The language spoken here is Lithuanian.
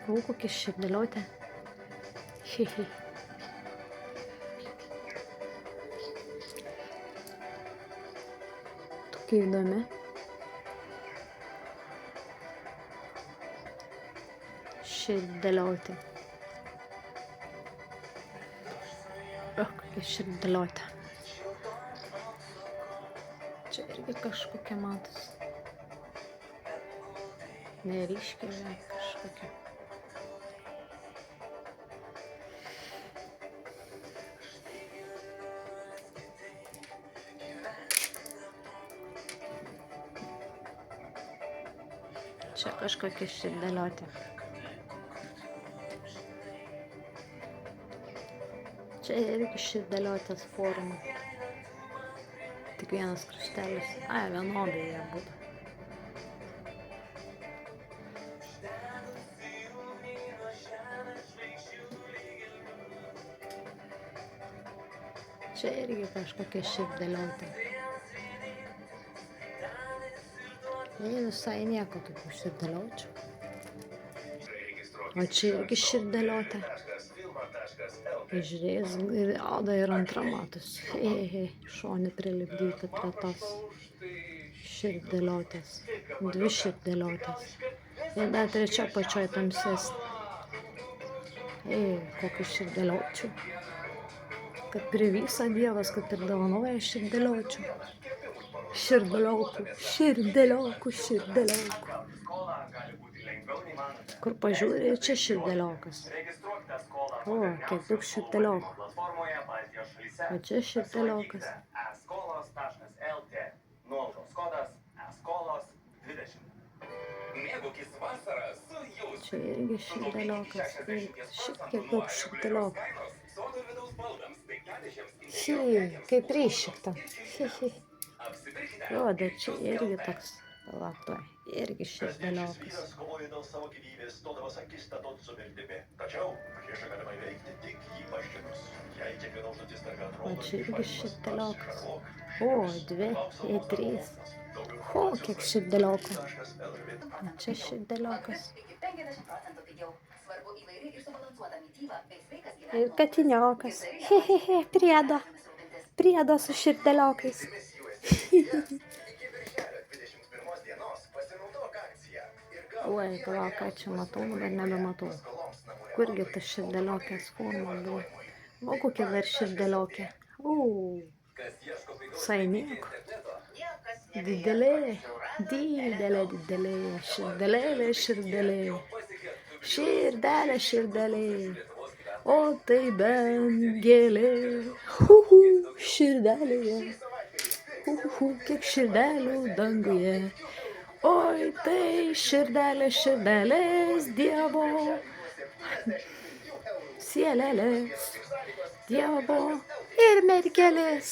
O, kokia širdėliotė. Hihi. Tokia įdomi. Širdėliotė. O, kokia širdėliotė. Čia irgi kažkokia matos. Neryškiai kažkokia. Čia kažkokia širdėliotė. Čia irgi širdėliotės forma. Tik vienas kraštelis. Ai, vienodai jie būtų. Čia irgi kažkokia širdėliotė. Jei visai nieko tokių širdėliočių. O čia irgi širdėliotė. Žiūrėjus, oda ir antra matosi. Šonė prilipdyta prie tos širdėliotės. 2 širdėliotės. Ir dar trečia pačioj tamsesnė. Kokių širdėliočių. Kad privysa Dievas, kad ir dovanoja širdėliočių. Širdėliokų. Kur pažiūrė, čia širdėliokas. O, kiek daug širdėliokų. O čia širdėliokas. Čia irgi širdėliokas. Šiek tiek daug širdėliokų. Kaip ryšikta. Jo, dar čia irgi toks, laktoj, irgi širdėliokas. O čia irgi širdėliokas. O, 2, 3. O, kiek širdėliokų. O čia širdėliokas. Ir katiniokas. Priedo su širdėliokais. Oi, palauk, ką čia matau, bet nebematau. Kurgi ta širdėliokės forma buvo? O, kokia dar širdėliokė. Visai nieko. Didelė. Širdelė. Širdelė. O tai bent gėlė. Širdelėje. Kiek širdelių danguje. Oi, tai širdelės Dievo. Sielelės Dievo ir mergelės.